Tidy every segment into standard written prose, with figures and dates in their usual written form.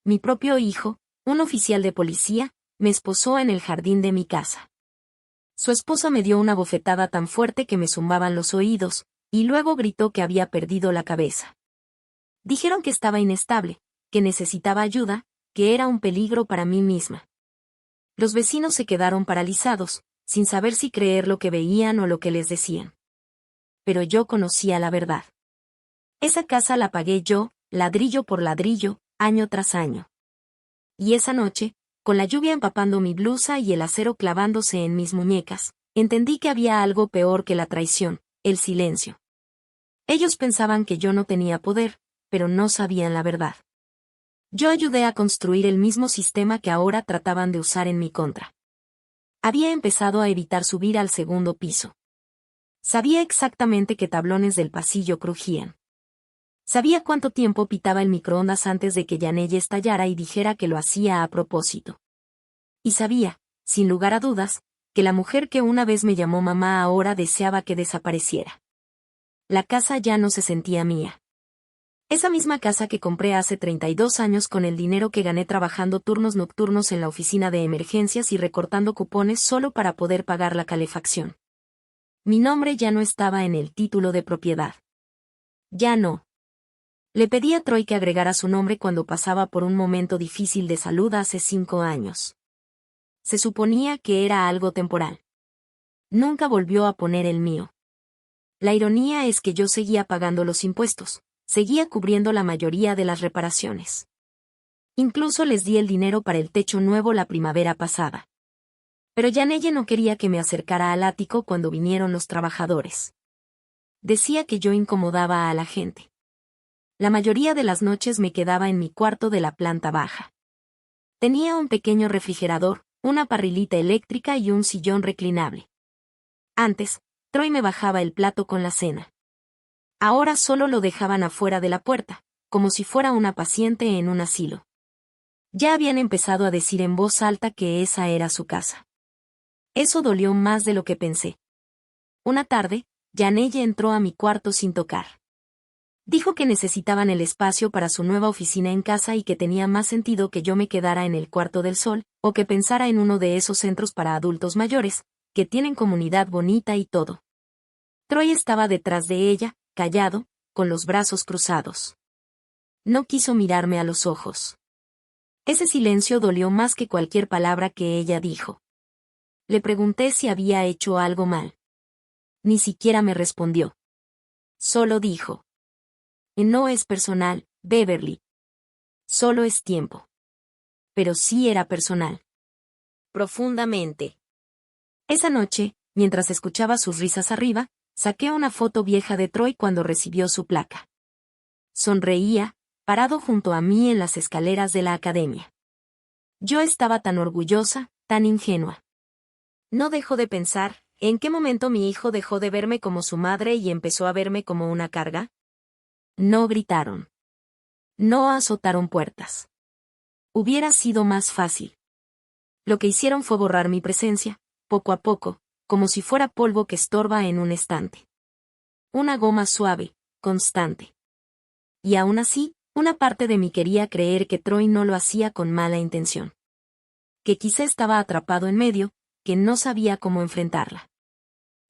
mi propio hijo, un oficial de policía, me esposó en el jardín de mi casa. Su esposa me dio una bofetada tan fuerte que me zumbaban los oídos, y luego gritó que había perdido la cabeza. Dijeron que estaba inestable, que necesitaba ayuda, que era un peligro para mí misma. Los vecinos se quedaron paralizados, sin saber si creer lo que veían o lo que les decían. Pero yo conocía la verdad. Esa casa la pagué yo, ladrillo por ladrillo, año tras año. Y esa noche, con la lluvia empapando mi blusa y el acero clavándose en mis muñecas, entendí que había algo peor que la traición, el silencio. Ellos pensaban que yo no tenía poder, pero no sabían la verdad. Yo ayudé a construir el mismo sistema que ahora trataban de usar en mi contra. Había empezado a evitar subir al segundo piso. Sabía exactamente qué tablones del pasillo crujían. Sabía cuánto tiempo pitaba el microondas antes de que Yanelle estallara y dijera que lo hacía a propósito. Y sabía, sin lugar a dudas, que la mujer que una vez me llamó mamá ahora deseaba que desapareciera. La casa ya no se sentía mía. Esa misma casa que compré hace 32 años con el dinero que gané trabajando turnos nocturnos en la oficina de emergencias y recortando cupones solo para poder pagar la calefacción. Mi nombre ya no estaba en el título de propiedad. Ya no. Le pedí a Troy que agregara su nombre cuando pasaba por un momento difícil de salud hace 5 años. Se suponía que era algo temporal. Nunca volvió a poner el mío. La ironía es que yo seguía pagando los impuestos, seguía cubriendo la mayoría de las reparaciones. Incluso les di el dinero para el techo nuevo la primavera pasada. Pero Yanelle no quería que me acercara al ático cuando vinieron los trabajadores. Decía que yo incomodaba a la gente. La mayoría de las noches me quedaba en mi cuarto de la planta baja. Tenía un pequeño refrigerador, una parrilita eléctrica y un sillón reclinable. Antes, Troy me bajaba el plato con la cena. Ahora solo lo dejaban afuera de la puerta, como si fuera una paciente en un asilo. Ya habían empezado a decir en voz alta que esa era su casa. Eso dolió más de lo que pensé. Una tarde, Yanelle entró a mi cuarto sin tocar. Dijo que necesitaban el espacio para su nueva oficina en casa y que tenía más sentido que yo me quedara en el cuarto del sol, o que pensara en uno de esos centros para adultos mayores, que tienen comunidad bonita y todo. Troy estaba detrás de ella, callado, con los brazos cruzados. No quiso mirarme a los ojos. Ese silencio dolió más que cualquier palabra que ella dijo. Le pregunté si había hecho algo mal. Ni siquiera me respondió. Solo dijo: no es personal, Beverly. Solo es tiempo. Pero sí era personal. Profundamente. Esa noche, mientras escuchaba sus risas arriba, saqué una foto vieja de Troy cuando recibió su placa. Sonreía, parado junto a mí en las escaleras de la academia. Yo estaba tan orgullosa, tan ingenua. No dejo de pensar, ¿en qué momento mi hijo dejó de verme como su madre y empezó a verme como una carga? No gritaron. No azotaron puertas. Hubiera sido más fácil. Lo que hicieron fue borrar mi presencia, poco a poco, como si fuera polvo que estorba en un estante. Una goma suave, constante. Y aún así, una parte de mí quería creer que Troy no lo hacía con mala intención. Que quizá estaba atrapado en medio, que no sabía cómo enfrentarla.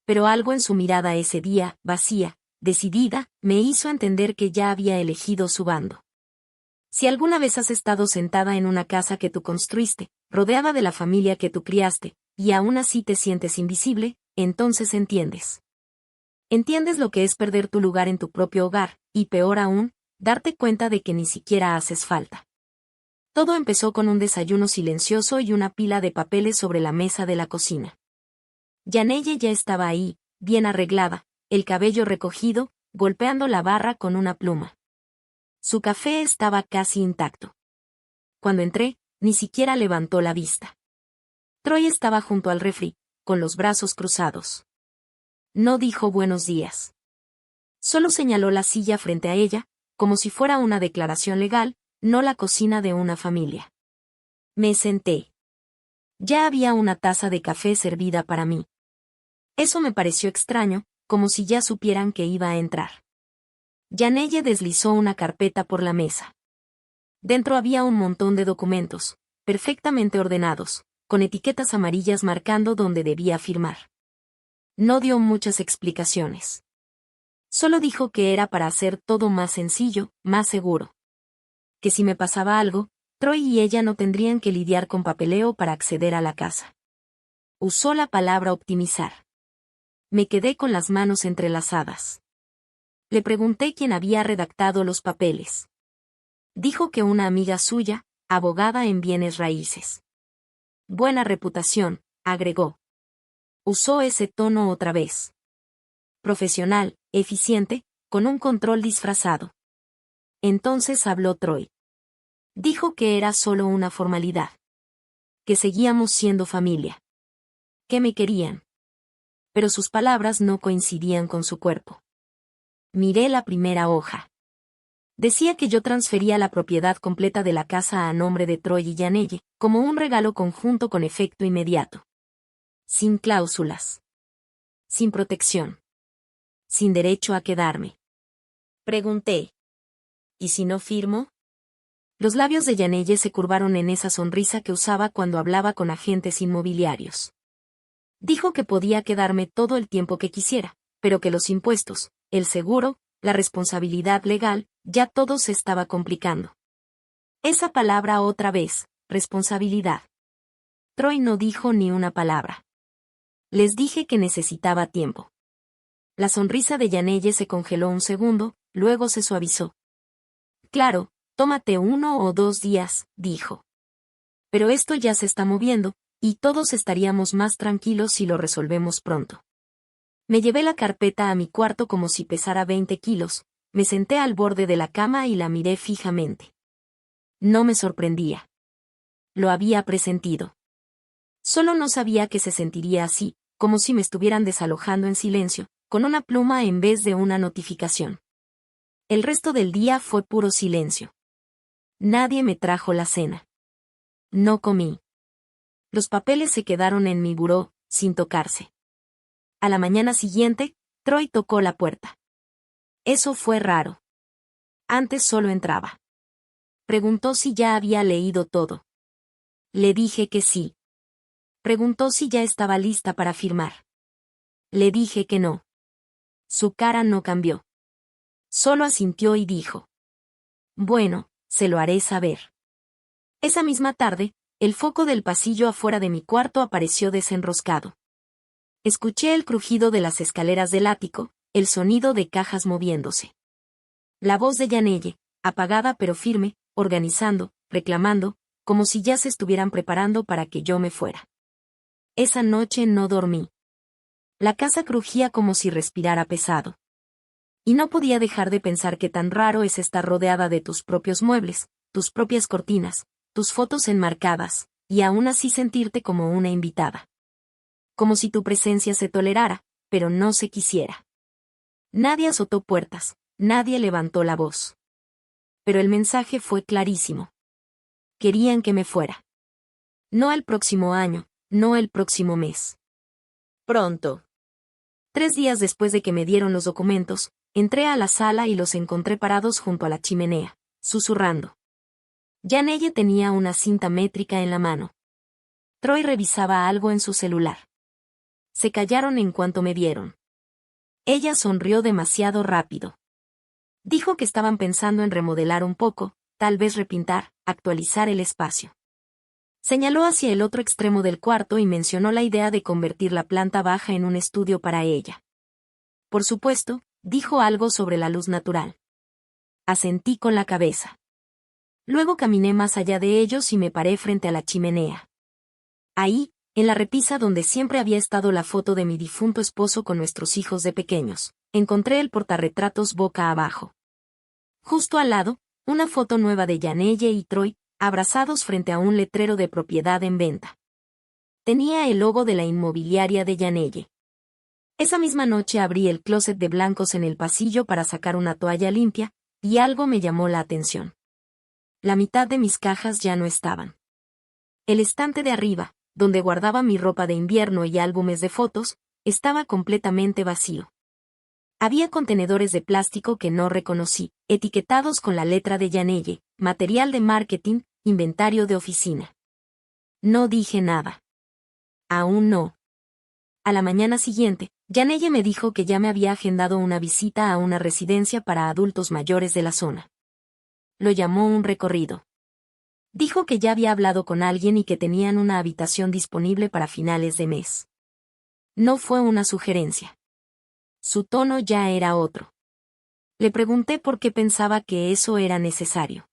Pero algo en su mirada ese día, vacía, decidida, me hizo entender que ya había elegido su bando. Si alguna vez has estado sentada en una casa que tú construiste, rodeada de la familia que tú criaste, y aún así te sientes invisible, entonces entiendes. Entiendes lo que es perder tu lugar en tu propio hogar, y peor aún, darte cuenta de que ni siquiera haces falta. Todo empezó con un desayuno silencioso y una pila de papeles sobre la mesa de la cocina. Yanelle ya estaba ahí, bien arreglada, el cabello recogido, golpeando la barra con una pluma. Su café estaba casi intacto. Cuando entré, ni siquiera levantó la vista. Troy estaba junto al refri, con los brazos cruzados. No dijo buenos días. Solo señaló la silla frente a ella, como si fuera una declaración legal, no la cocina de una familia. Me senté. Ya había una taza de café servida para mí. Eso me pareció extraño, como si ya supieran que iba a entrar. Yanelle deslizó una carpeta por la mesa. Dentro había un montón de documentos, perfectamente ordenados, con etiquetas amarillas marcando dónde debía firmar. No dio muchas explicaciones. Solo dijo que era para hacer todo más sencillo, más seguro. Que si me pasaba algo, Troy y ella no tendrían que lidiar con papeleo para acceder a la casa. Usó la palabra optimizar. Me quedé con las manos entrelazadas. Le pregunté quién había redactado los papeles. Dijo que una amiga suya, abogada en bienes raíces. Buena reputación, agregó. Usó ese tono otra vez. Profesional, eficiente, con un control disfrazado. Entonces habló Troy. Dijo que era solo una formalidad. Que seguíamos siendo familia. Que me querían. Pero sus palabras no coincidían con su cuerpo. Miré la primera hoja. Decía que yo transfería la propiedad completa de la casa a nombre de Troy y Janelle, como un regalo conjunto con efecto inmediato. Sin cláusulas. Sin protección. Sin derecho a quedarme. Pregunté. ¿Y si no firmo? Los labios de Janelle se curvaron en esa sonrisa que usaba cuando hablaba con agentes inmobiliarios. Dijo que podía quedarme todo el tiempo que quisiera, pero que los impuestos, el seguro, la responsabilidad legal, ya todo se estaba complicando. Esa palabra otra vez, responsabilidad. Troy no dijo ni una palabra. Les dije que necesitaba tiempo. La sonrisa de Janelle se congeló un segundo, luego se suavizó. Claro, tómate 1 o 2 días, dijo. Pero esto ya se está moviendo, y todos estaríamos más tranquilos si lo resolvemos pronto. Me llevé la carpeta a mi cuarto como si pesara 20 kilos, me senté al borde de la cama y la miré fijamente. No me sorprendía. Lo había presentido. Solo no sabía que se sentiría así, como si me estuvieran desalojando en silencio, con una pluma en vez de una notificación. El resto del día fue puro silencio. Nadie me trajo la cena. No comí. Los papeles se quedaron en mi buró, sin tocarse. A la mañana siguiente, Troy tocó la puerta. Eso fue raro. Antes solo entraba. Preguntó si ya había leído todo. Le dije que sí. Preguntó si ya estaba lista para firmar. Le dije que no. Su cara no cambió. Solo asintió y dijo. Bueno, se lo haré saber. Esa misma tarde, el foco del pasillo afuera de mi cuarto apareció desenroscado. Escuché el crujido de las escaleras del ático, el sonido de cajas moviéndose. La voz de Janelle, apagada pero firme, organizando, reclamando, como si ya se estuvieran preparando para que yo me fuera. Esa noche no dormí. La casa crujía como si respirara pesado. Y no podía dejar de pensar que tan raro es estar rodeada de tus propios muebles, tus propias cortinas, tus fotos enmarcadas, y aún así sentirte como una invitada. Como si tu presencia se tolerara, pero no se quisiera. Nadie azotó puertas, nadie levantó la voz. Pero el mensaje fue clarísimo. Querían que me fuera. No el próximo año, no el próximo mes. Pronto. 3 días después de que me dieron los documentos, entré a la sala y los encontré parados junto a la chimenea, susurrando. Janelle tenía una cinta métrica en la mano. Troy revisaba algo en su celular. Se callaron en cuanto me vieron. Ella sonrió demasiado rápido. Dijo que estaban pensando en remodelar un poco, tal vez repintar, actualizar el espacio. Señaló hacia el otro extremo del cuarto y mencionó la idea de convertir la planta baja en un estudio para ella. Por supuesto, dijo algo sobre la luz natural. Asentí con la cabeza. Luego caminé más allá de ellos y me paré frente a la chimenea. Ahí, en la repisa donde siempre había estado la foto de mi difunto esposo con nuestros hijos de pequeños, encontré el portarretratos boca abajo. Justo al lado, una foto nueva de Janelle y Troy, abrazados frente a un letrero de propiedad en venta. Tenía el logo de la inmobiliaria de Janelle. Esa misma noche abrí el closet de blancos en el pasillo para sacar una toalla limpia, y algo me llamó la atención. La mitad de mis cajas ya no estaban. El estante de arriba, donde guardaba mi ropa de invierno y álbumes de fotos, estaba completamente vacío. Había contenedores de plástico que no reconocí, etiquetados con la letra de Janelle, material de marketing, inventario de oficina. No dije nada. Aún no. A la mañana siguiente, Yanelle me dijo que ya me había agendado una visita a una residencia para adultos mayores de la zona. Lo llamó un recorrido. Dijo que ya había hablado con alguien y que tenían una habitación disponible para finales de mes. No fue una sugerencia. Su tono ya era otro. Le pregunté por qué pensaba que eso era necesario.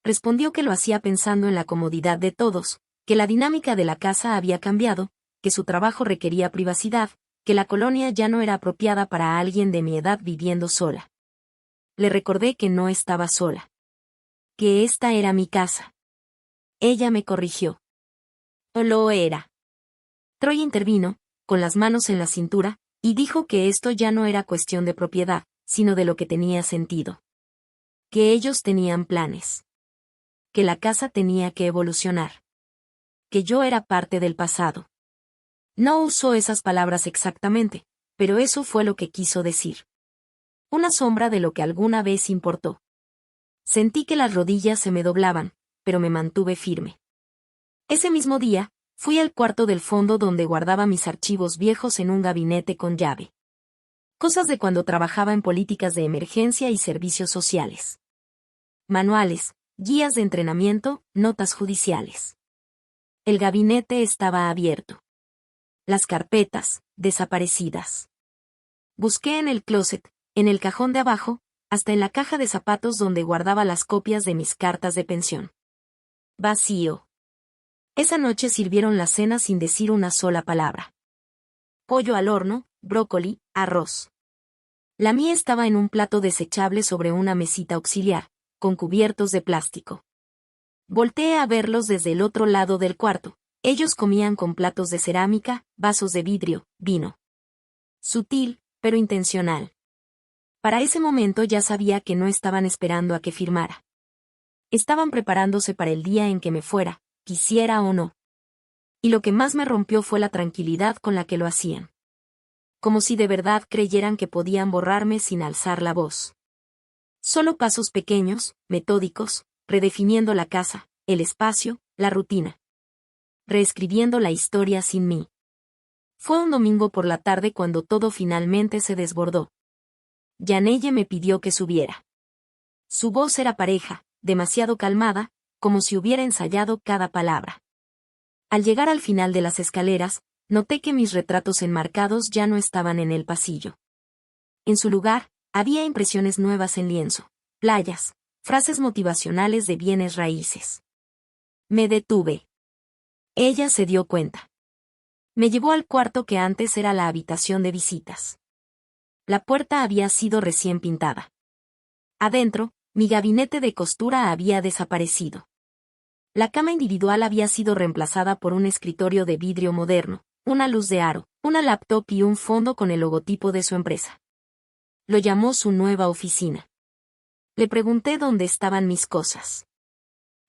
Respondió que lo hacía pensando en la comodidad de todos, que la dinámica de la casa había cambiado, que su trabajo requería privacidad, que la colonia ya no era apropiada para alguien de mi edad viviendo sola. Le recordé que no estaba sola. Que esta era mi casa. Ella me corrigió. Lo era. Troy intervino, con las manos en la cintura, y dijo que esto ya no era cuestión de propiedad, sino de lo que tenía sentido. Que ellos tenían planes. Que la casa tenía que evolucionar. Que yo era parte del pasado. No usó esas palabras exactamente, pero eso fue lo que quiso decir. Una sombra de lo que alguna vez importó. Sentí que las rodillas se me doblaban, pero me mantuve firme. Ese mismo día, fui al cuarto del fondo donde guardaba mis archivos viejos en un gabinete con llave. Cosas de cuando trabajaba en políticas de emergencia y servicios sociales. Manuales, guías de entrenamiento, notas judiciales. El gabinete estaba abierto. Las carpetas, desaparecidas. Busqué en el closet, en el cajón de abajo, hasta en la caja de zapatos donde guardaba las copias de mis cartas de pensión. Vacío. Esa noche sirvieron la cena sin decir una sola palabra. Pollo al horno, brócoli, arroz. La mía estaba en un plato desechable sobre una mesita auxiliar, con cubiertos de plástico. Volteé a verlos desde el otro lado del cuarto. Ellos comían con platos de cerámica, vasos de vidrio, vino. Sutil, pero intencional. Para ese momento ya sabía que no estaban esperando a que firmara. Estaban preparándose para el día en que me fuera, quisiera o no. Y lo que más me rompió fue la tranquilidad con la que lo hacían. Como si de verdad creyeran que podían borrarme sin alzar la voz. Solo pasos pequeños, metódicos, redefiniendo la casa, el espacio, la rutina. Reescribiendo la historia sin mí. Fue un domingo por la tarde cuando todo finalmente se desbordó. Yanelle me pidió que subiera. Su voz era pareja, demasiado calmada, como si hubiera ensayado cada palabra. Al llegar al final de las escaleras, noté que mis retratos enmarcados ya no estaban en el pasillo. En su lugar, había impresiones nuevas en lienzo, playas, frases motivacionales de bienes raíces. Me detuve. Ella se dio cuenta. Me llevó al cuarto que antes era la habitación de visitas. La puerta había sido recién pintada. Adentro, mi gabinete de costura había desaparecido. La cama individual había sido reemplazada por un escritorio de vidrio moderno, una luz de aro, una laptop y un fondo con el logotipo de su empresa. Lo llamó su nueva oficina. Le pregunté dónde estaban mis cosas.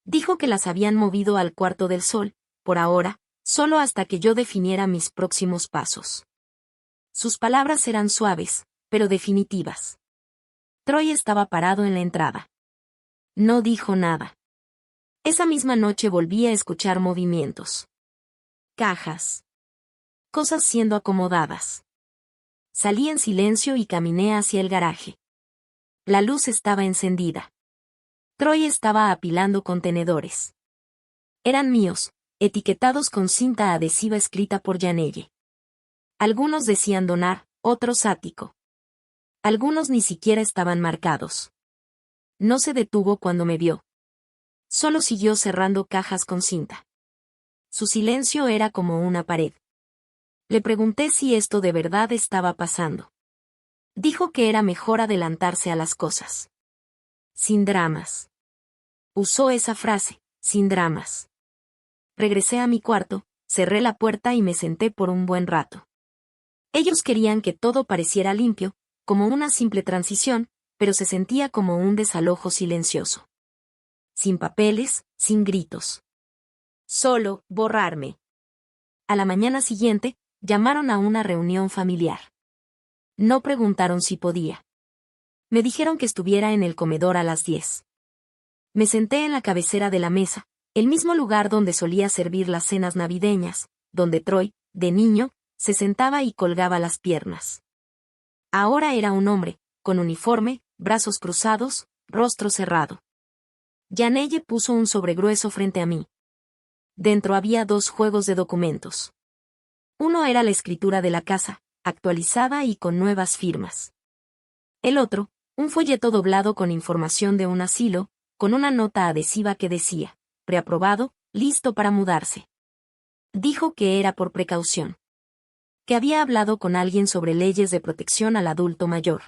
Dijo que las habían movido al cuarto del sol, por ahora, solo hasta que yo definiera mis próximos pasos. Sus palabras eran suaves, pero definitivas. Troy estaba parado en la entrada. No dijo nada. Esa misma noche volví a escuchar movimientos. Cajas. Cosas siendo acomodadas. Salí en silencio y caminé hacia el garaje. La luz estaba encendida. Troy estaba apilando contenedores. Eran míos, etiquetados con cinta adhesiva escrita por Yanelle. Algunos decían donar, otros ático. Algunos ni siquiera estaban marcados. No se detuvo cuando me vio. Solo siguió cerrando cajas con cinta. Su silencio era como una pared. Le pregunté si esto de verdad estaba pasando. Dijo que era mejor adelantarse a las cosas. Sin dramas. Usó esa frase, sin dramas. Regresé a mi cuarto, cerré la puerta y me senté por un buen rato. Ellos querían que todo pareciera limpio, como una simple transición, pero se sentía como un desalojo silencioso. Sin papeles, sin gritos. Solo, borrarme. A la mañana siguiente, llamaron a una reunión familiar. No preguntaron si podía. Me dijeron que estuviera en el comedor a las 10. Me senté en la cabecera de la mesa, el mismo lugar donde solía servir las cenas navideñas, donde Troy, de niño, se sentaba y colgaba las piernas. Ahora era un hombre, con uniforme, brazos cruzados, rostro cerrado. Yanelle puso un sobregrueso frente a mí. Dentro había 2 juegos de documentos. Uno era la escritura de la casa, actualizada y con nuevas firmas. El otro, un folleto doblado con información de un asilo, con una nota adhesiva que decía, preaprobado, listo para mudarse. Dijo que era por precaución. Que había hablado con alguien sobre leyes de protección al adulto mayor.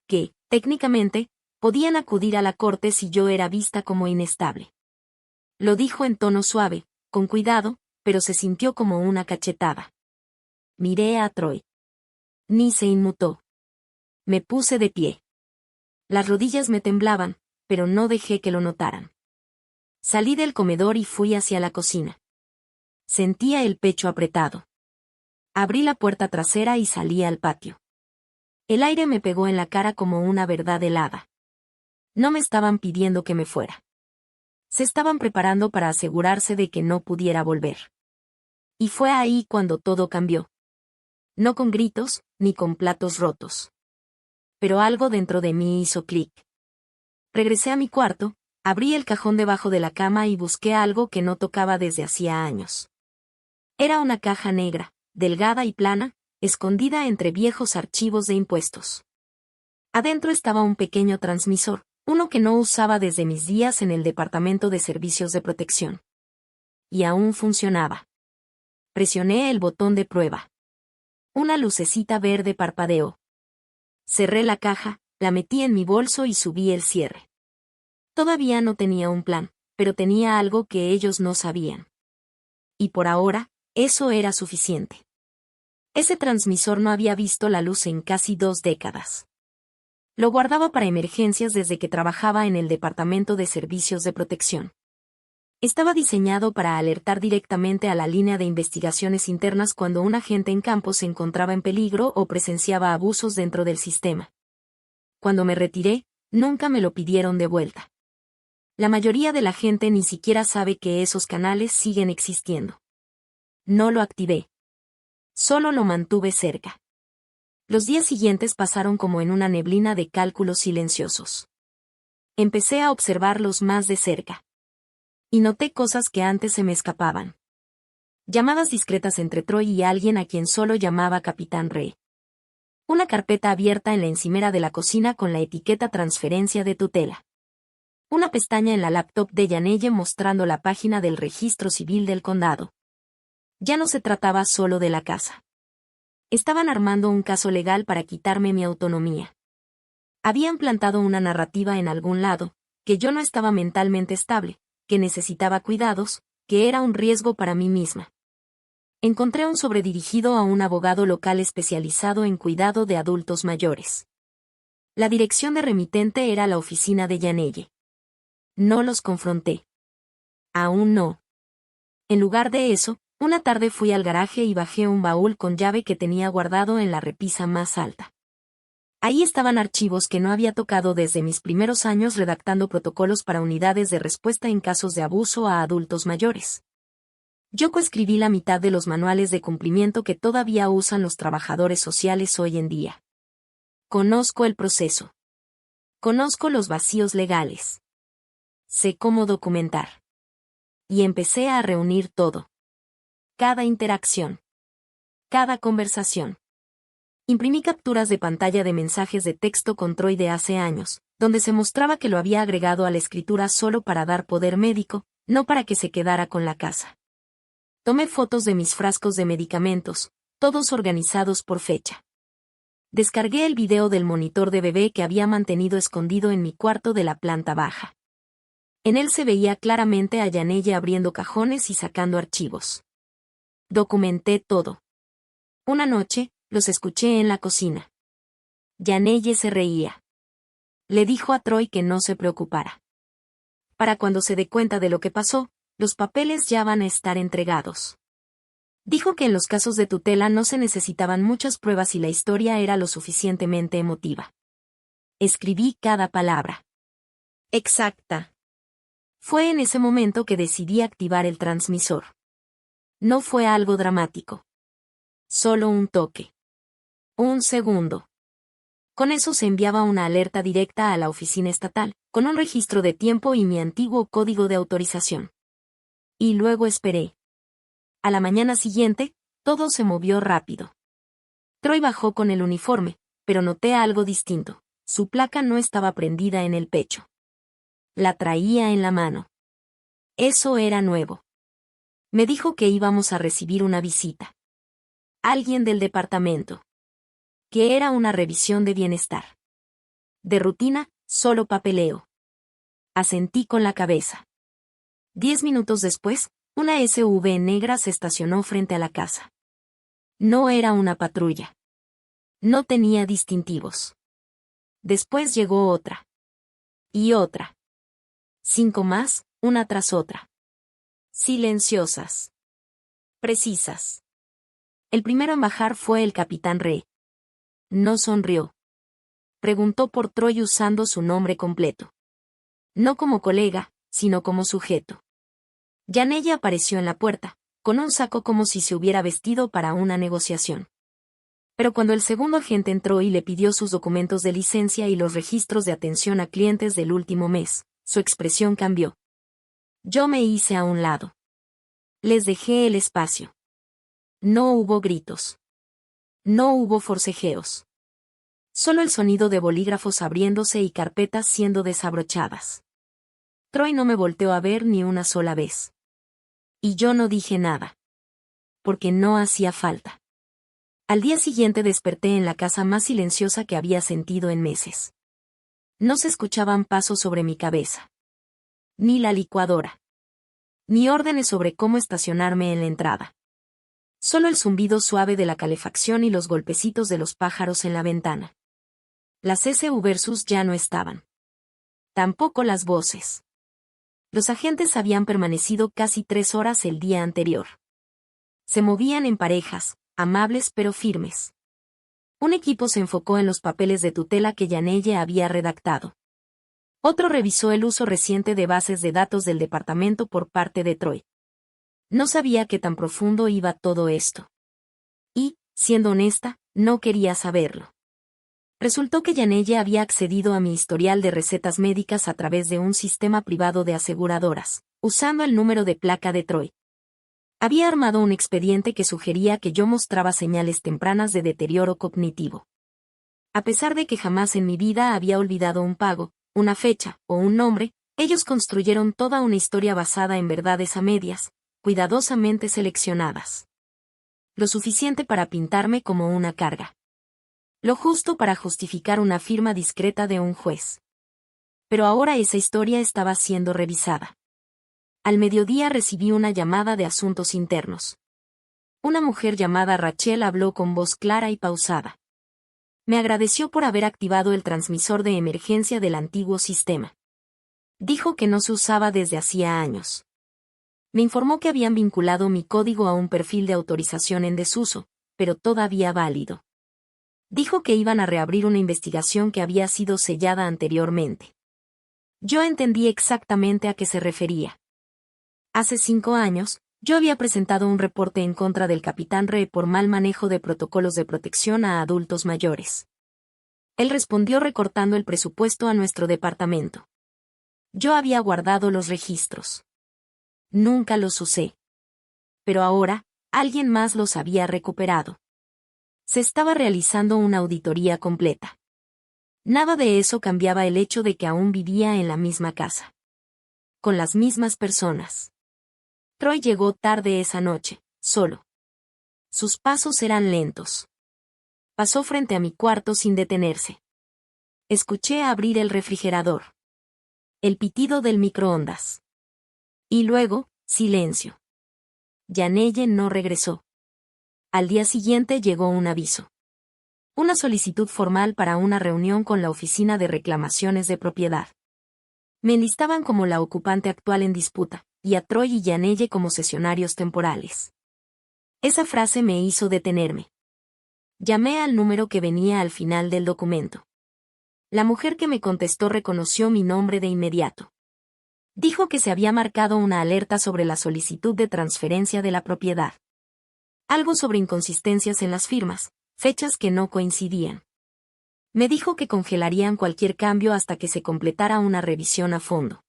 Que, técnicamente, podían acudir a la corte si yo era vista como inestable. Lo dijo en tono suave, con cuidado, pero se sintió como una cachetada. Miré a Troy. Ni se inmutó. Me puse de pie. Las rodillas me temblaban, pero no dejé que lo notaran. Salí del comedor y fui hacia la cocina. Sentía el pecho apretado. Abrí la puerta trasera y salí al patio. El aire me pegó en la cara como una verdad helada. No me estaban pidiendo que me fuera. Se estaban preparando para asegurarse de que no pudiera volver. Y fue ahí cuando todo cambió. No con gritos, ni con platos rotos. Pero algo dentro de mí hizo clic. Regresé a mi cuarto, abrí el cajón debajo de la cama y busqué algo que no tocaba desde hacía años. Era una caja negra, delgada y plana, escondida entre viejos archivos de impuestos. Adentro estaba un pequeño transmisor, uno que no usaba desde mis días en el Departamento de Servicios de Protección. Y aún funcionaba. Presioné el botón de prueba. Una lucecita verde parpadeó. Cerré la caja, la metí en mi bolso y subí el cierre. Todavía no tenía un plan, pero tenía algo que ellos no sabían. Y por ahora, eso era suficiente. Ese transmisor no había visto la luz en casi 2 décadas. Lo guardaba para emergencias desde que trabajaba en el Departamento de Servicios de Protección. Estaba diseñado para alertar directamente a la línea de investigaciones internas cuando un agente en campo se encontraba en peligro o presenciaba abusos dentro del sistema. Cuando me retiré, nunca me lo pidieron de vuelta. La mayoría de la gente ni siquiera sabe que esos canales siguen existiendo. No lo activé. Solo lo mantuve cerca. Los días siguientes pasaron como en una neblina de cálculos silenciosos. Empecé a observarlos más de cerca. Y noté cosas que antes se me escapaban. Llamadas discretas entre Troy y alguien a quien solo llamaba Capitán Ray. Una carpeta abierta en la encimera de la cocina con la etiqueta transferencia de tutela. Una pestaña en la laptop de Yanelle mostrando la página del registro civil del condado. Ya no se trataba solo de la casa. Estaban armando un caso legal para quitarme mi autonomía. Habían plantado una narrativa en algún lado, que yo no estaba mentalmente estable, que necesitaba cuidados, que era un riesgo para mí misma. Encontré un sobredirigido a un abogado local especializado en cuidado de adultos mayores. La dirección de remitente era la oficina de Yanelle. No los confronté. Aún no. En lugar de eso, una tarde fui al garaje y bajé un baúl con llave que tenía guardado en la repisa más alta. Ahí estaban archivos que no había tocado desde mis primeros años redactando protocolos para unidades de respuesta en casos de abuso a adultos mayores. Yo coescribí la mitad de los manuales de cumplimiento que todavía usan los trabajadores sociales hoy en día. Conozco el proceso. Conozco los vacíos legales. Sé cómo documentar. Y empecé a reunir todo. Cada interacción. Cada conversación. Imprimí capturas de pantalla de mensajes de texto con Troy de hace años, donde se mostraba que lo había agregado a la escritura solo para dar poder médico, no para que se quedara con la casa. Tomé fotos de mis frascos de medicamentos, todos organizados por fecha. Descargué el video del monitor de bebé que había mantenido escondido en mi cuarto de la planta baja. En él se veía claramente a Yanelle abriendo cajones y sacando archivos. Documenté todo. Una noche, los escuché en la cocina. Yanelle se reía. Le dijo a Troy que no se preocupara. Para cuando se dé cuenta de lo que pasó, los papeles ya van a estar entregados. Dijo que en los casos de tutela no se necesitaban muchas pruebas y la historia era lo suficientemente emotiva. Escribí cada palabra. Exacta. Fue en ese momento que decidí activar el transmisor. No fue algo dramático. Solo un toque. Un segundo. Con eso se enviaba una alerta directa a la oficina estatal, con un registro de tiempo y mi antiguo código de autorización. Y luego esperé. A la mañana siguiente, todo se movió rápido. Troy bajó con el uniforme, pero noté algo distinto. Su placa no estaba prendida en el pecho. La traía en la mano. Eso era nuevo. Me dijo que íbamos a recibir una visita. Alguien del departamento. Que era una revisión de bienestar. De rutina, solo papeleo. Asentí con la cabeza. 10 minutos después, una SUV negra se estacionó frente a la casa. No era una patrulla. No tenía distintivos. Después llegó otra. Y otra. 5 más, una tras otra. Silenciosas. Precisas. El primero en bajar fue el capitán Rey. No sonrió. Preguntó por Troy usando su nombre completo. No como colega, sino como sujeto. Yanella apareció en la puerta, con un saco como si se hubiera vestido para una negociación. Pero cuando el segundo agente entró y le pidió sus documentos de licencia y los registros de atención a clientes del último mes, su expresión cambió. Yo me hice a un lado. Les dejé el espacio. No hubo gritos. No hubo forcejeos. Solo el sonido de bolígrafos abriéndose y carpetas siendo desabrochadas. Troy no me volteó a ver ni una sola vez. Y yo no dije nada. Porque no hacía falta. Al día siguiente desperté en la casa más silenciosa que había sentido en meses. No se escuchaban pasos sobre mi cabeza. Ni la licuadora. Ni órdenes sobre cómo estacionarme en la entrada. Solo el zumbido suave de la calefacción y los golpecitos de los pájaros en la ventana. Las SUVs ya no estaban. Tampoco las voces. Los agentes habían permanecido casi 3 horas el día anterior. Se movían en parejas, amables pero firmes. Un equipo se enfocó en los papeles de tutela que Yanella había redactado. Otro revisó el uso reciente de bases de datos del departamento por parte de Troy. No sabía qué tan profundo iba todo esto. Y, siendo honesta, no quería saberlo. Resultó que Yanella había accedido a mi historial de recetas médicas a través de un sistema privado de aseguradoras, usando el número de placa de Troy. Había armado un expediente que sugería que yo mostraba señales tempranas de deterioro cognitivo. A pesar de que jamás en mi vida había olvidado un pago, una fecha o un nombre, ellos construyeron toda una historia basada en verdades a medias, cuidadosamente seleccionadas. Lo suficiente para pintarme como una carga. Lo justo para justificar una firma discreta de un juez. Pero ahora esa historia estaba siendo revisada. Al mediodía recibí una llamada de asuntos internos. Una mujer llamada Rachel habló con voz clara y pausada. Me agradeció por haber activado el transmisor de emergencia del antiguo sistema. Dijo que no se usaba desde hacía años. Me informó que habían vinculado mi código a un perfil de autorización en desuso, pero todavía válido. Dijo que iban a reabrir una investigación que había sido sellada anteriormente. Yo entendí exactamente a qué se refería. Hace 5 años, yo había presentado un reporte en contra del capitán Re por mal manejo de protocolos de protección a adultos mayores. Él respondió recortando el presupuesto a nuestro departamento. Yo había guardado los registros. Nunca los usé. Pero ahora, alguien más los había recuperado. Se estaba realizando una auditoría completa. Nada de eso cambiaba el hecho de que aún vivía en la misma casa. Con las mismas personas. Troy llegó tarde esa noche, solo. Sus pasos eran lentos. Pasó frente a mi cuarto sin detenerse. Escuché abrir el refrigerador. El pitido del microondas. Y luego, silencio. Yanella no regresó. Al día siguiente llegó un aviso. Una solicitud formal para una reunión con la Oficina de Reclamaciones de Propiedad. Me enlistaban como la ocupante actual en disputa, y a Troy y Yanella como cesionarios temporales. Esa frase me hizo detenerme. Llamé al número que venía al final del documento. La mujer que me contestó reconoció mi nombre de inmediato. Dijo que se había marcado una alerta sobre la solicitud de transferencia de la propiedad. Algo sobre inconsistencias en las firmas, fechas que no coincidían. Me dijo que congelarían cualquier cambio hasta que se completara una revisión a fondo.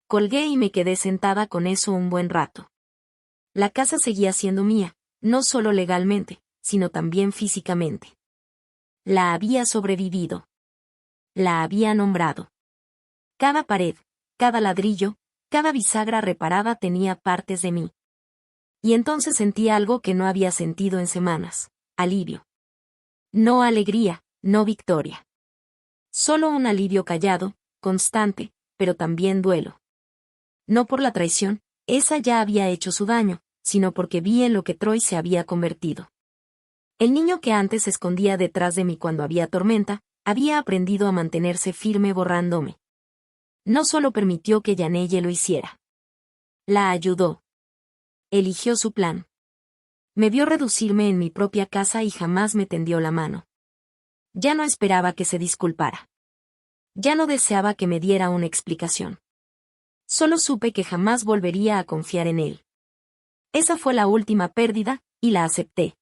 Colgué y me quedé sentada con eso un buen rato. La casa seguía siendo mía, no solo legalmente, sino también físicamente. La había sobrevivido. La había nombrado. Cada pared, cada ladrillo, cada bisagra reparada tenía partes de mí. Y entonces sentí algo que no había sentido en semanas: alivio. No alegría, no victoria. Solo un alivio callado, constante, pero también duelo. No por la traición, esa ya había hecho su daño, sino porque vi en lo que Troy se había convertido. El niño que antes se escondía detrás de mí cuando había tormenta, había aprendido a mantenerse firme borrándome. No solo permitió que Yanelle lo hiciera. La ayudó. Eligió su plan. Me vio reducirme en mi propia casa y jamás me tendió la mano. Ya no esperaba que se disculpara. Ya no deseaba que me diera una explicación. Solo supe que jamás volvería a confiar en él. Esa fue la última pérdida, y la acepté.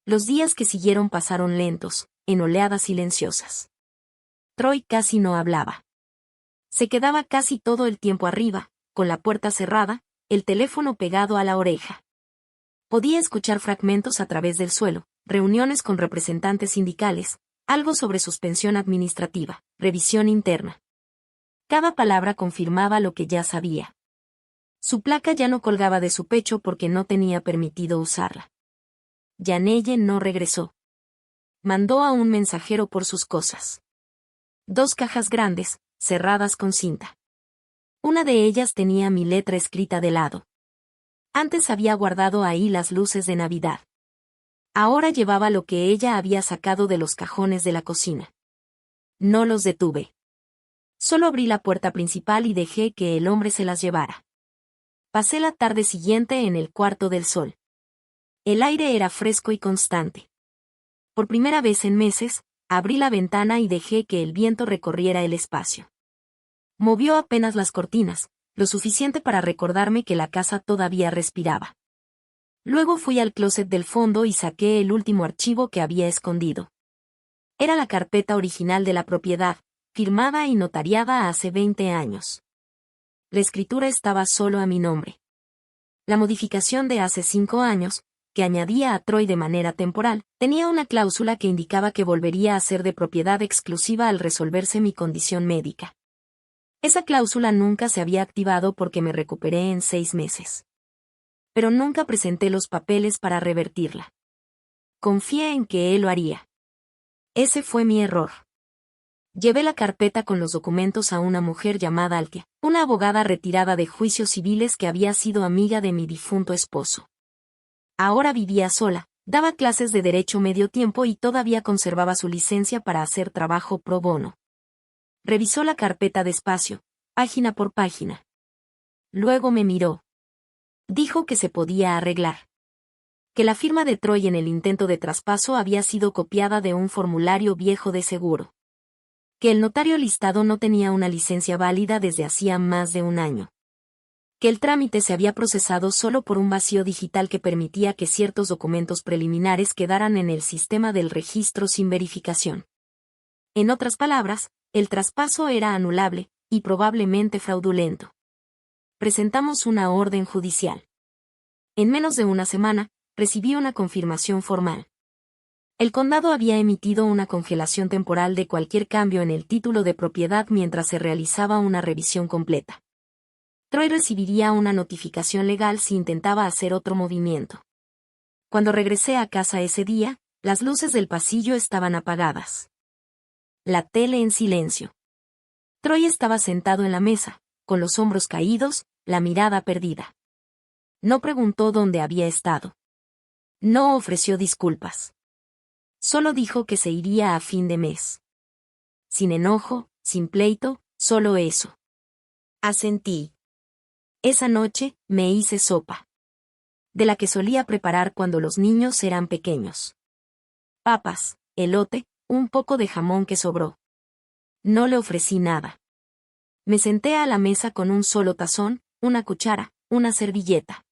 Los días que siguieron pasaron lentos, en oleadas silenciosas. Troy casi no hablaba. Se quedaba casi todo el tiempo arriba, con la puerta cerrada, el teléfono pegado a la oreja. Podía escuchar fragmentos a través del suelo, reuniones con representantes sindicales, algo sobre suspensión administrativa, revisión interna. Cada palabra confirmaba lo que ya sabía. Su placa ya no colgaba de su pecho porque no tenía permitido usarla. Yanelle no regresó. Mandó a un mensajero por sus cosas. 2 cajas grandes, cerradas con cinta. Una de ellas tenía mi letra escrita de lado. Antes había guardado ahí las luces de Navidad. Ahora llevaba lo que ella había sacado de los cajones de la cocina. No los detuve. Solo abrí la puerta principal y dejé que el hombre se las llevara. Pasé la tarde siguiente en el cuarto del sol. El aire era fresco y constante. Por primera vez en meses, abrí la ventana y dejé que el viento recorriera el espacio. Movió apenas las cortinas, lo suficiente para recordarme que la casa todavía respiraba. Luego fui al closet del fondo y saqué el último archivo que había escondido. Era la carpeta original de la propiedad, firmada y notariada hace 20 años. La escritura estaba solo a mi nombre. La modificación de hace 5 años, que añadía a Troy de manera temporal, tenía una cláusula que indicaba que volvería a ser de propiedad exclusiva al resolverse mi condición médica. Esa cláusula nunca se había activado porque me recuperé en 6 meses. Pero nunca presenté los papeles para revertirla. Confié en que él lo haría. Ese fue mi error. Llevé la carpeta con los documentos a una mujer llamada Altia, una abogada retirada de juicios civiles que había sido amiga de mi difunto esposo. Ahora vivía sola, daba clases de derecho medio tiempo y todavía conservaba su licencia para hacer trabajo pro bono. Revisó la carpeta despacio, página por página. Luego me miró. Dijo que se podía arreglar. Que la firma de Troy en el intento de traspaso había sido copiada de un formulario viejo de seguro. Que el notario listado no tenía una licencia válida desde hacía más de un año. Que el trámite se había procesado solo por un vacío digital que permitía que ciertos documentos preliminares quedaran en el sistema del registro sin verificación. En otras palabras, el traspaso era anulable, y probablemente fraudulento. Presentamos una orden judicial. En menos de una semana, recibí una confirmación formal. El condado había emitido una congelación temporal de cualquier cambio en el título de propiedad mientras se realizaba una revisión completa. Troy recibiría una notificación legal si intentaba hacer otro movimiento. Cuando regresé a casa ese día, las luces del pasillo estaban apagadas. La tele en silencio. Troy estaba sentado en la mesa, con los hombros caídos, la mirada perdida. No preguntó dónde había estado. No ofreció disculpas. Solo dijo que se iría a fin de mes. Sin enojo, sin pleito, solo eso. Asentí. Esa noche, me hice sopa. De la que solía preparar cuando los niños eran pequeños. Papas, elote, un poco de jamón que sobró. No le ofrecí nada. Me senté a la mesa con un solo tazón, una cuchara, una servilleta.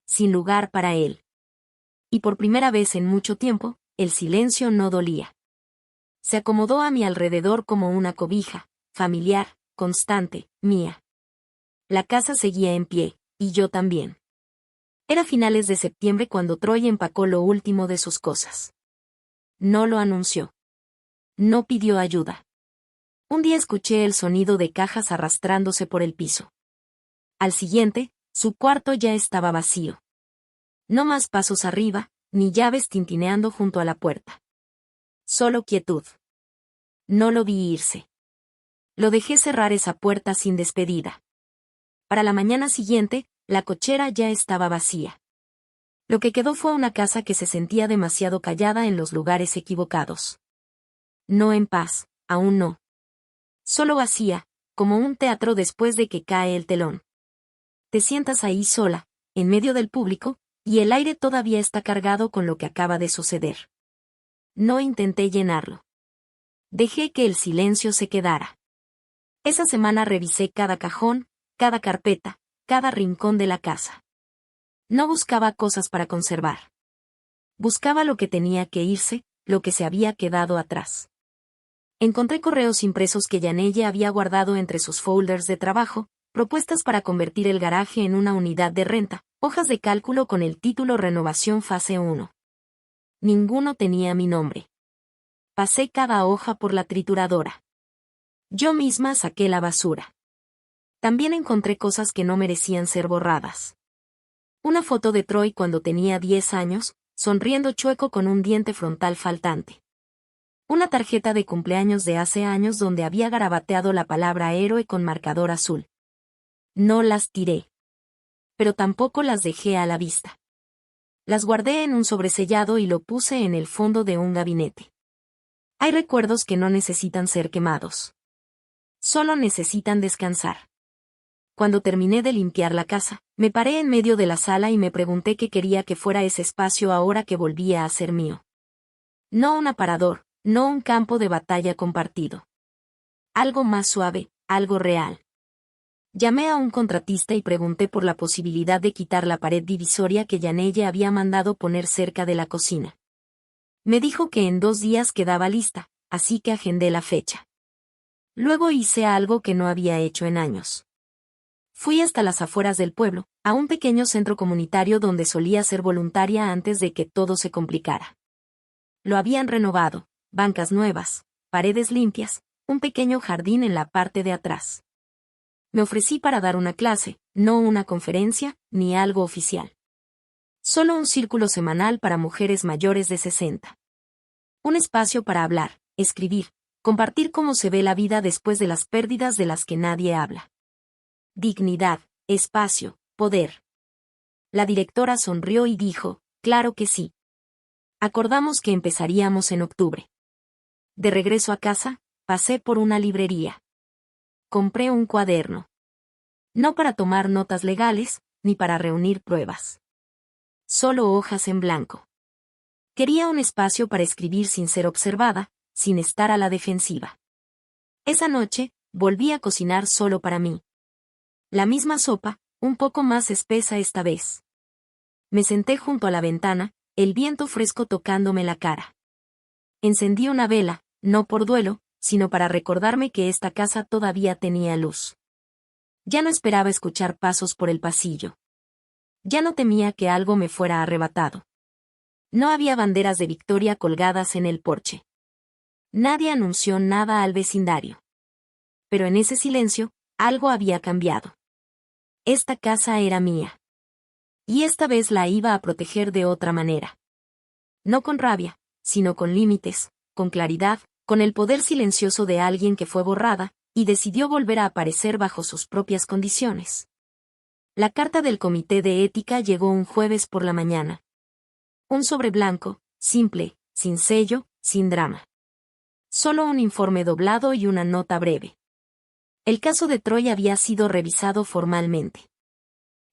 Sin lugar para él. Y por primera vez en mucho tiempo, el silencio no dolía. Se acomodó a mi alrededor como una cobija, familiar, constante, mía. La casa seguía en pie, y yo también. Era finales de septiembre cuando Troy empacó lo último de sus cosas. No lo anunció. No pidió ayuda. Un día escuché el sonido de cajas arrastrándose por el piso. Al siguiente, su cuarto ya estaba vacío. No más pasos arriba, ni llaves tintineando junto a la puerta. Solo quietud. No lo vi irse. Lo dejé cerrar esa puerta sin despedida. Para la mañana siguiente, la cochera ya estaba vacía. Lo que quedó fue una casa que se sentía demasiado callada en los lugares equivocados. No en paz, aún no. Solo vacía, como un teatro después de que cae el telón. Te sientas ahí sola, en medio del público, y el aire todavía está cargado con lo que acaba de suceder. No intenté llenarlo. Dejé que el silencio se quedara. Esa semana revisé cada cajón, cada carpeta, cada rincón de la casa. No buscaba cosas para conservar. Buscaba lo que tenía que irse, lo que se había quedado atrás. Encontré correos impresos que Yanelle había guardado entre sus folders de trabajo, propuestas para convertir el garaje en una unidad de renta, hojas de cálculo con el título Renovación Fase 1. Ninguno tenía mi nombre. Pasé cada hoja por la trituradora. Yo misma saqué la basura. También encontré cosas que no merecían ser borradas. Una foto de Troy cuando tenía 10 años, sonriendo chueco con un diente frontal faltante. Una tarjeta de cumpleaños de hace años donde había garabateado la palabra héroe con marcador azul. No las tiré. Pero tampoco las dejé a la vista. Las guardé en un sobresellado y lo puse en el fondo de un gabinete. Hay recuerdos que no necesitan ser quemados. Solo necesitan descansar. Cuando terminé de limpiar la casa, me paré en medio de la sala y me pregunté qué quería que fuera ese espacio ahora que volvía a ser mío. No un aparador, no un campo de batalla compartido. Algo más suave, algo real. Llamé a un contratista y pregunté por la posibilidad de quitar la pared divisoria que Yanelle había mandado poner cerca de la cocina. Me dijo que en 2 días quedaba lista, así que agendé la fecha. Luego hice algo que no había hecho en años. Fui hasta las afueras del pueblo, a un pequeño centro comunitario donde solía ser voluntaria antes de que todo se complicara. Lo habían renovado, bancas nuevas, paredes limpias, un pequeño jardín en la parte de atrás. Me ofrecí para dar una clase, no una conferencia, ni algo oficial. Solo un círculo semanal para mujeres mayores de 60. Un espacio para hablar, escribir, compartir cómo se ve la vida después de las pérdidas de las que nadie habla. Dignidad, espacio, poder. La directora sonrió y dijo, claro que sí. Acordamos que empezaríamos en octubre. De regreso a casa, pasé por una librería. Compré un cuaderno. No para tomar notas legales, ni para reunir pruebas. Solo hojas en blanco. Quería un espacio para escribir sin ser observada, sin estar a la defensiva. Esa noche, volví a cocinar solo para mí. La misma sopa, un poco más espesa esta vez. Me senté junto a la ventana, el viento fresco tocándome la cara. Encendí una vela, no por duelo, sino para recordarme que esta casa todavía tenía luz. Ya no esperaba escuchar pasos por el pasillo. Ya no temía que algo me fuera arrebatado. No había banderas de victoria colgadas en el porche. Nadie anunció nada al vecindario. Pero en ese silencio, algo había cambiado. Esta casa era mía. Y esta vez la iba a proteger de otra manera. No con rabia, sino con límites, con claridad, con el poder silencioso de alguien que fue borrada, y decidió volver a aparecer bajo sus propias condiciones. La carta del comité de ética llegó un jueves por la mañana. Un sobre blanco, simple, sin sello, sin drama. Solo un informe doblado y una nota breve. El caso de Troy había sido revisado formalmente.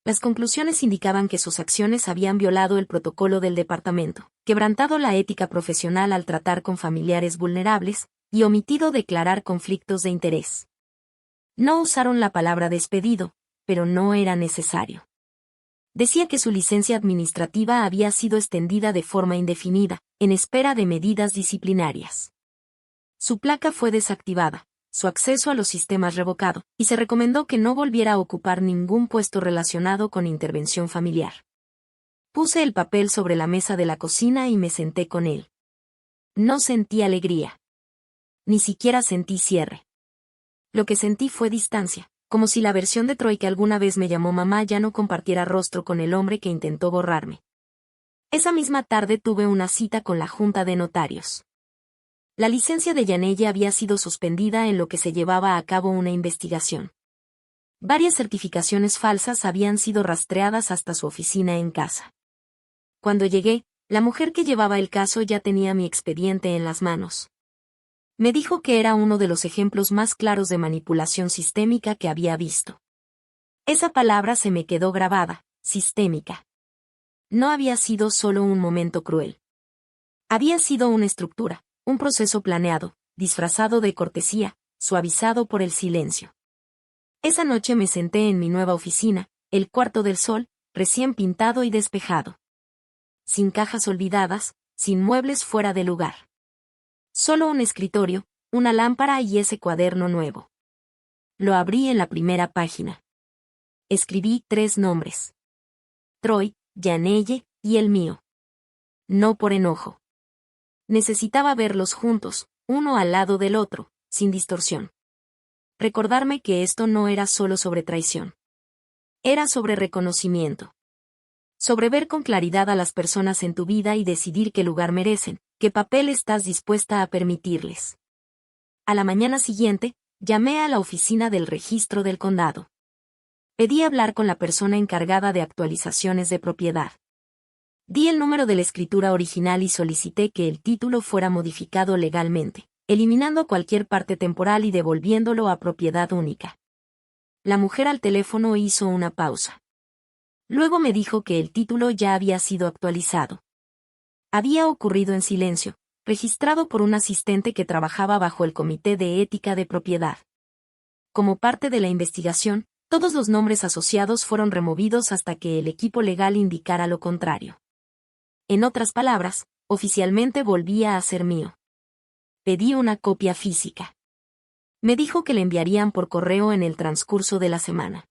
Las conclusiones indicaban que sus acciones habían violado el protocolo del departamento, quebrantado la ética profesional al tratar con familiares vulnerables, y omitido declarar conflictos de interés. No usaron la palabra despedido, pero no era necesario. Decía que su licencia administrativa había sido extendida de forma indefinida, en espera de medidas disciplinarias. Su placa fue desactivada, su acceso a los sistemas revocado, y se recomendó que no volviera a ocupar ningún puesto relacionado con intervención familiar. Puse el papel sobre la mesa de la cocina y me senté con él. No sentí alegría. Ni siquiera sentí cierre. Lo que sentí fue distancia, como si la versión de Troy que alguna vez me llamó mamá ya no compartiera rostro con el hombre que intentó borrarme. Esa misma tarde tuve una cita con la Junta de Notarios. La licencia de Yanelle había sido suspendida en lo que se llevaba a cabo una investigación. Varias certificaciones falsas habían sido rastreadas hasta su oficina en casa. Cuando llegué, la mujer que llevaba el caso ya tenía mi expediente en las manos. Me dijo que era uno de los ejemplos más claros de manipulación sistémica que había visto. Esa palabra se me quedó grabada, sistémica. No había sido solo un momento cruel. Había sido una estructura, un proceso planeado, disfrazado de cortesía, suavizado por el silencio. Esa noche me senté en mi nueva oficina, el cuarto del sol, recién pintado y despejado. Sin cajas olvidadas, sin muebles fuera de lugar. Solo un escritorio, una lámpara y ese cuaderno nuevo. Lo abrí en la primera página. Escribí 3 nombres. Troy, Yanelle, y el mío. No por enojo. Necesitaba verlos juntos, uno al lado del otro, sin distorsión. Recordarme que esto no era solo sobre traición. Era sobre reconocimiento. Sobre ver con claridad a las personas en tu vida y decidir qué lugar merecen, qué papel estás dispuesta a permitirles. A la mañana siguiente, llamé a la oficina del registro del condado. Pedí hablar con la persona encargada de actualizaciones de propiedad. Di el número de la escritura original y solicité que el título fuera modificado legalmente, eliminando cualquier parte temporal y devolviéndolo a propiedad única. La mujer al teléfono hizo una pausa. Luego me dijo que el título ya había sido actualizado. Había ocurrido en silencio, registrado por un asistente que trabajaba bajo el Comité de Ética de Propiedad. Como parte de la investigación, todos los nombres asociados fueron removidos hasta que el equipo legal indicara lo contrario. En otras palabras, oficialmente volvía a ser mío. Pedí una copia física. Me dijo que le enviarían por correo en el transcurso de la semana.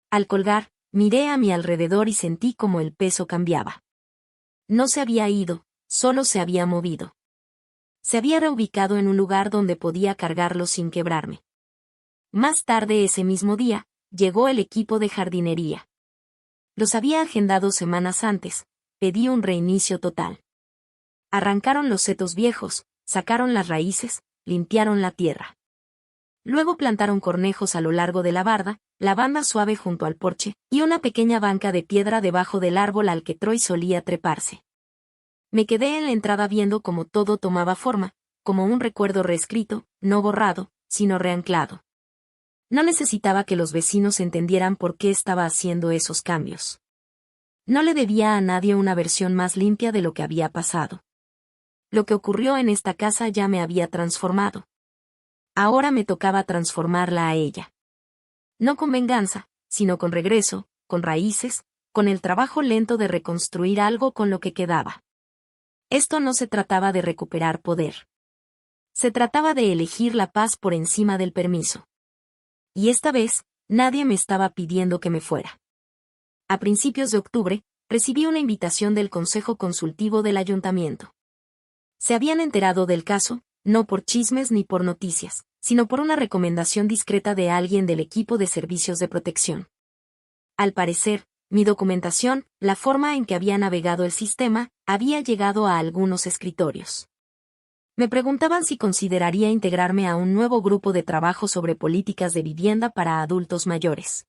Al colgar, miré a mi alrededor y sentí como el peso cambiaba. No se había ido, solo se había movido. Se había reubicado en un lugar donde podía cargarlo sin quebrarme. Más tarde ese mismo día, llegó el equipo de jardinería. Los había agendado semanas antes, pedí un reinicio total. Arrancaron los setos viejos, sacaron las raíces, limpiaron la tierra. Luego plantaron cornejos a lo largo de la barda, lavanda suave junto al porche, y una pequeña banca de piedra debajo del árbol al que Troy solía treparse. Me quedé en la entrada viendo cómo todo tomaba forma, como un recuerdo reescrito, no borrado, sino reanclado. No necesitaba que los vecinos entendieran por qué estaba haciendo esos cambios. No le debía a nadie una versión más limpia de lo que había pasado. Lo que ocurrió en esta casa ya me había transformado. Ahora me tocaba transformarla a ella. No con venganza, sino con regreso, con raíces, con el trabajo lento de reconstruir algo con lo que quedaba. Esto no se trataba de recuperar poder. Se trataba de elegir la paz por encima del permiso. Y esta vez, nadie me estaba pidiendo que me fuera. A principios de octubre, recibí una invitación del Consejo Consultivo del Ayuntamiento. Se habían enterado del caso, no por chismes ni por noticias, sino por una recomendación discreta de alguien del equipo de servicios de protección. Al parecer, mi documentación, la forma en que había navegado el sistema, había llegado a algunos escritorios. Me preguntaban si consideraría integrarme a un nuevo grupo de trabajo sobre políticas de vivienda para adultos mayores.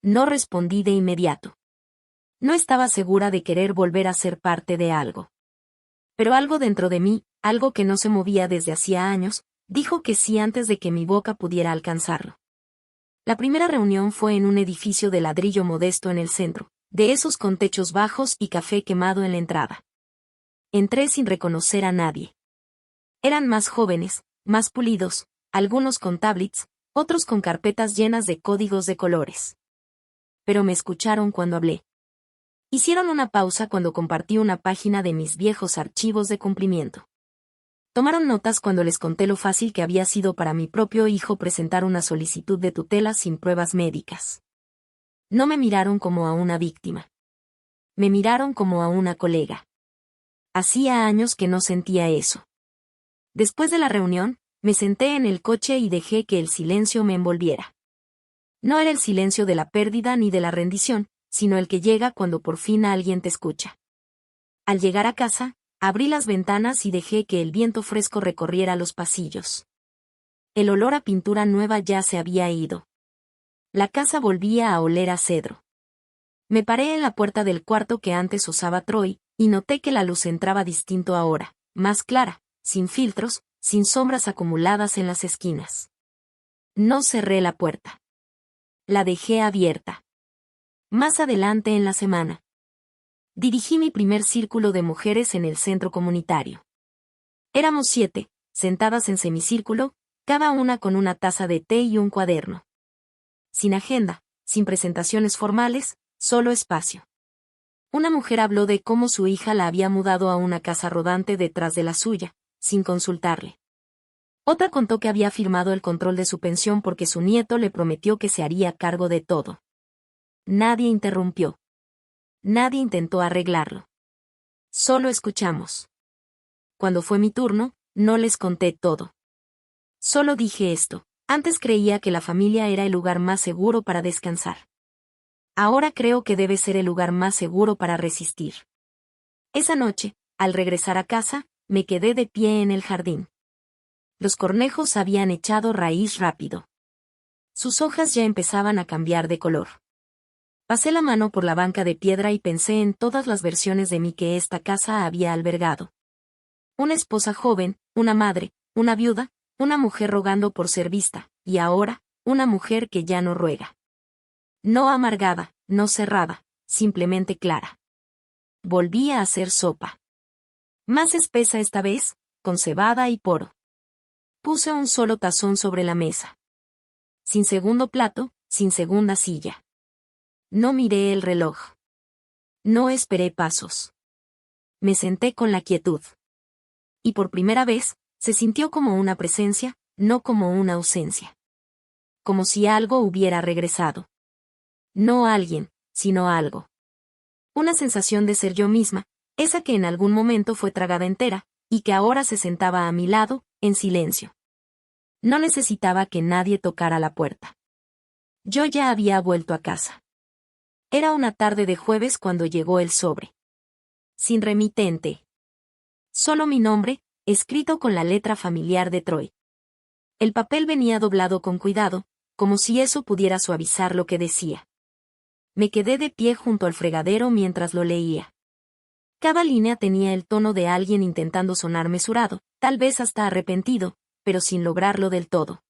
No respondí de inmediato. No estaba segura de querer volver a ser parte de algo. Pero algo dentro de mí, algo que no se movía desde hacía años, dijo que sí antes de que mi boca pudiera alcanzarlo. La primera reunión fue en un edificio de ladrillo modesto en el centro, de esos con techos bajos y café quemado en la entrada. Entré sin reconocer a nadie. Eran más jóvenes, más pulidos, algunos con tablets, otros con carpetas llenas de códigos de colores. Pero me escucharon cuando hablé. Hicieron una pausa cuando compartí una página de mis viejos archivos de cumplimiento. Tomaron notas cuando les conté lo fácil que había sido para mi propio hijo presentar una solicitud de tutela sin pruebas médicas. No me miraron como a una víctima. Me miraron como a una colega. Hacía años que no sentía eso. Después de la reunión, me senté en el coche y dejé que el silencio me envolviera. No era el silencio de la pérdida ni de la rendición, sino el que llega cuando por fin alguien te escucha. Al llegar a casa, abrí las ventanas y dejé que el viento fresco recorriera los pasillos. El olor a pintura nueva ya se había ido. La casa volvía a oler a cedro. Me paré en la puerta del cuarto que antes usaba Troy, y noté que la luz entraba distinto ahora, más clara, sin filtros, sin sombras acumuladas en las esquinas. No cerré la puerta. La dejé abierta. Más adelante en la semana, dirigí mi primer círculo de mujeres en el centro comunitario. Éramos 7, sentadas en semicírculo, cada una con una taza de té y un cuaderno. Sin agenda, sin presentaciones formales, solo espacio. Una mujer habló de cómo su hija la había mudado a una casa rodante detrás de la suya, sin consultarle. Otra contó que había firmado el control de su pensión porque su nieto le prometió que se haría cargo de todo. Nadie interrumpió. Nadie intentó arreglarlo. Solo escuchamos. Cuando fue mi turno, no les conté todo. Solo dije esto: antes creía que la familia era el lugar más seguro para descansar. Ahora creo que debe ser el lugar más seguro para resistir. Esa noche, al regresar a casa, me quedé de pie en el jardín. Los cornejos habían echado raíz rápido. Sus hojas ya empezaban a cambiar de color. Pasé la mano por la banca de piedra y pensé en todas las versiones de mí que esta casa había albergado. Una esposa joven, una madre, una viuda, una mujer rogando por ser vista, y ahora, una mujer que ya no ruega. No amargada, no cerrada, simplemente clara. Volví a hacer sopa. Más espesa esta vez, con cebada y poro. Puse un solo tazón sobre la mesa. Sin segundo plato, sin segunda silla. No miré el reloj. No esperé pasos. Me senté con la quietud. Y por primera vez, se sintió como una presencia, no como una ausencia. Como si algo hubiera regresado. No alguien, sino algo. Una sensación de ser yo misma, esa que en algún momento fue tragada entera, y que ahora se sentaba a mi lado, en silencio. No necesitaba que nadie tocara la puerta. Yo ya había vuelto a casa. Era una tarde de jueves cuando llegó el sobre. Sin remitente. Solo mi nombre, escrito con la letra familiar de Troy. El papel venía doblado con cuidado, como si eso pudiera suavizar lo que decía. Me quedé de pie junto al fregadero mientras lo leía. Cada línea tenía el tono de alguien intentando sonar mesurado, tal vez hasta arrepentido, pero sin lograrlo del todo.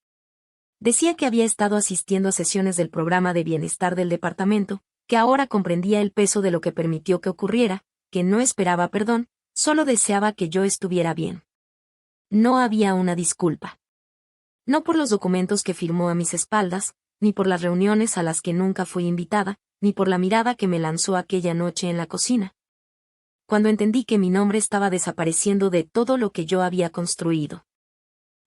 Decía que había estado asistiendo a sesiones del programa de bienestar del departamento, que ahora comprendía el peso de lo que permitió que ocurriera, que no esperaba perdón, solo deseaba que yo estuviera bien. No había una disculpa. No por los documentos que firmó a mis espaldas, ni por las reuniones a las que nunca fui invitada, ni por la mirada que me lanzó aquella noche en la cocina. Cuando entendí que mi nombre estaba desapareciendo de todo lo que yo había construido.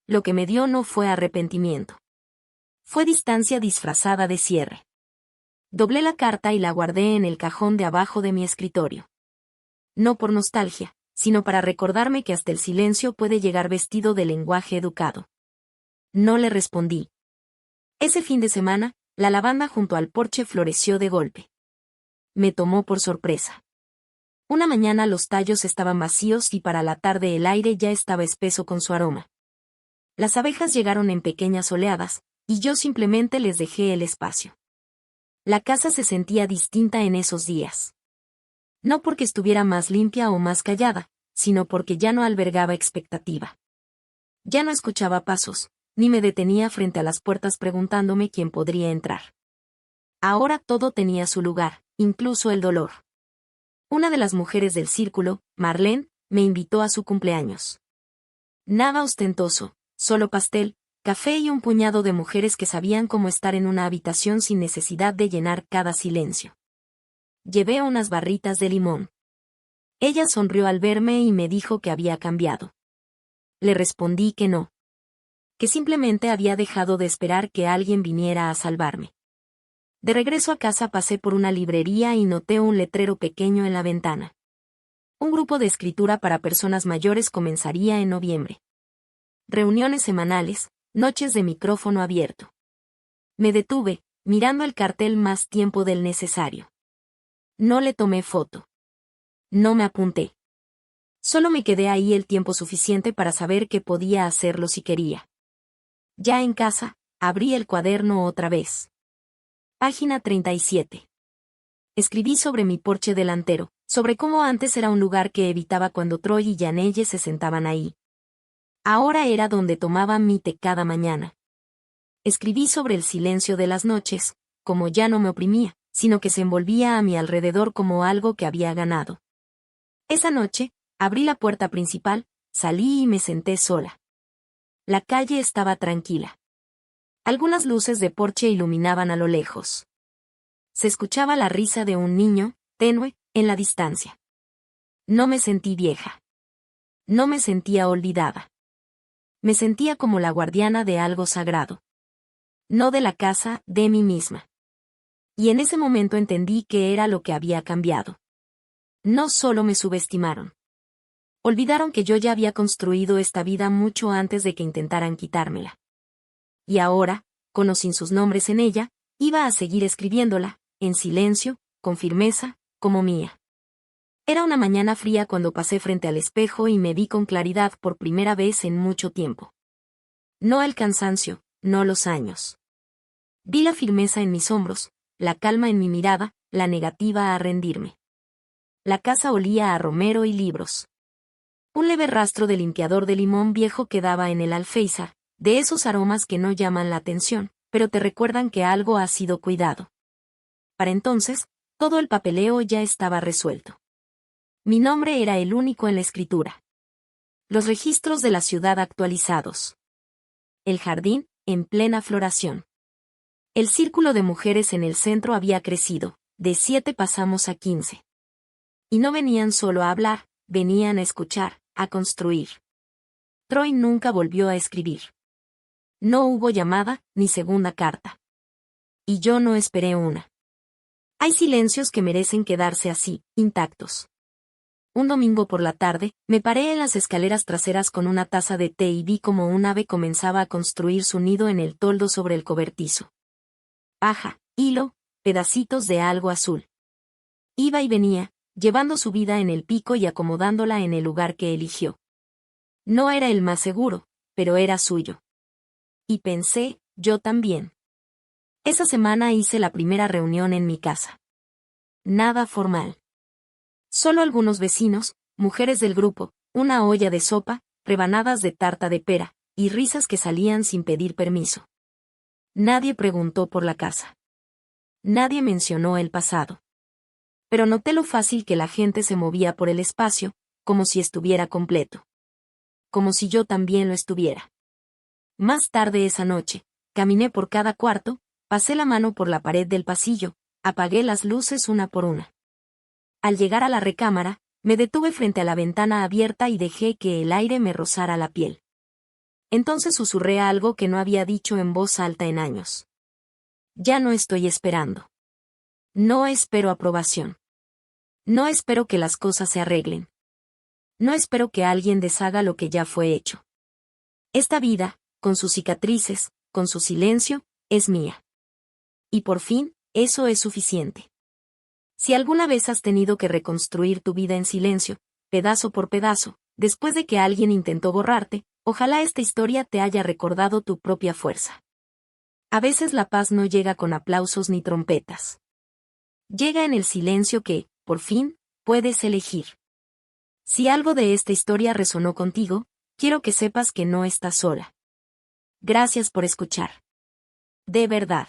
Lo que me dio no fue arrepentimiento. Fue distancia disfrazada de cierre. Doblé la carta y la guardé en el cajón de abajo de mi escritorio. No por nostalgia, sino para recordarme que hasta el silencio puede llegar vestido de lenguaje educado. No le respondí. Ese fin de semana, la lavanda junto al porche floreció de golpe. Me tomó por sorpresa. Una mañana los tallos estaban vacíos y para la tarde el aire ya estaba espeso con su aroma. Las abejas llegaron en pequeñas oleadas, y yo simplemente les dejé el espacio. La casa se sentía distinta en esos días. No porque estuviera más limpia o más callada, sino porque ya no albergaba expectativa. Ya no escuchaba pasos, ni me detenía frente a las puertas preguntándome quién podría entrar. Ahora todo tenía su lugar, incluso el dolor. Una de las mujeres del círculo, Marlene, me invitó a su cumpleaños. Nada ostentoso, solo pastel, café y un puñado de mujeres que sabían cómo estar en una habitación sin necesidad de llenar cada silencio. Llevé unas barritas de limón. Ella sonrió al verme y me dijo que había cambiado. Le respondí que no. Que simplemente había dejado de esperar que alguien viniera a salvarme. De regreso a casa pasé por una librería y noté un letrero pequeño en la ventana. Un grupo de escritura para personas mayores comenzaría en noviembre. Reuniones semanales, noches de micrófono abierto. Me detuve, mirando el cartel más tiempo del necesario. No le tomé foto. No me apunté. Solo me quedé ahí el tiempo suficiente para saber que podía hacerlo si quería. Ya en casa, abrí el cuaderno otra vez. Página 37. Escribí sobre mi porche delantero, sobre cómo antes era un lugar que evitaba cuando Troy y Janelle se sentaban ahí. Ahora era donde tomaban mi té cada mañana. Escribí sobre el silencio de las noches, como ya no me oprimía, sino que se envolvía a mi alrededor como algo que había ganado. Esa noche, abrí la puerta principal, salí y me senté sola. La calle estaba tranquila. Algunas luces de porche iluminaban a lo lejos. Se escuchaba la risa de un niño, tenue, en la distancia. No me sentí vieja. No me sentía olvidada. Me sentía como la guardiana de algo sagrado. No de la casa, de mí misma. Y en ese momento entendí que era lo que había cambiado. No solo me subestimaron. Olvidaron que yo ya había construido esta vida mucho antes de que intentaran quitármela. Y ahora, con o sin sus nombres en ella, iba a seguir escribiéndola, en silencio, con firmeza, como mía. Era una mañana fría cuando pasé frente al espejo y me vi con claridad por primera vez en mucho tiempo. No el cansancio, no los años. Vi la firmeza en mis hombros, la calma en mi mirada, la negativa a rendirme. La casa olía a romero y libros. Un leve rastro de limpiador de limón viejo quedaba en el alféizar, de esos aromas que no llaman la atención, pero te recuerdan que algo ha sido cuidado. Para entonces, todo el papeleo ya estaba resuelto. Mi nombre era el único en la escritura. Los registros de la ciudad actualizados. El jardín, en plena floración. El círculo de mujeres en el centro había crecido, de 7 pasamos a 15. Y no venían solo a hablar, venían a escuchar, a construir. Troy nunca volvió a escribir. No hubo llamada, ni segunda carta. Y yo no esperé una. Hay silencios que merecen quedarse así, intactos. Un domingo por la tarde, me paré en las escaleras traseras con una taza de té y vi como un ave comenzaba a construir su nido en el toldo sobre el cobertizo. Paja, hilo, pedacitos de algo azul. Iba y venía, llevando su vida en el pico y acomodándola en el lugar que eligió. No era el más seguro, pero era suyo. Y pensé, yo también. Esa semana hice la primera reunión en mi casa. Nada formal. Solo algunos vecinos, mujeres del grupo, una olla de sopa, rebanadas de tarta de pera, y risas que salían sin pedir permiso. Nadie preguntó por la casa. Nadie mencionó el pasado. Pero noté lo fácil que la gente se movía por el espacio, como si estuviera completo. Como si yo también lo estuviera. Más tarde esa noche, caminé por cada cuarto, pasé la mano por la pared del pasillo, apagué las luces una por una. Al llegar a la recámara, me detuve frente a la ventana abierta y dejé que el aire me rozara la piel. Entonces susurré algo que no había dicho en voz alta en años. Ya no estoy esperando. No espero aprobación. No espero que las cosas se arreglen. No espero que alguien deshaga lo que ya fue hecho. Esta vida, con sus cicatrices, con su silencio, es mía. Y por fin, eso es suficiente. Si alguna vez has tenido que reconstruir tu vida en silencio, pedazo por pedazo, después de que alguien intentó borrarte, ojalá esta historia te haya recordado tu propia fuerza. A veces la paz no llega con aplausos ni trompetas. Llega en el silencio que, por fin, puedes elegir. Si algo de esta historia resonó contigo, quiero que sepas que no estás sola. Gracias por escuchar. De verdad.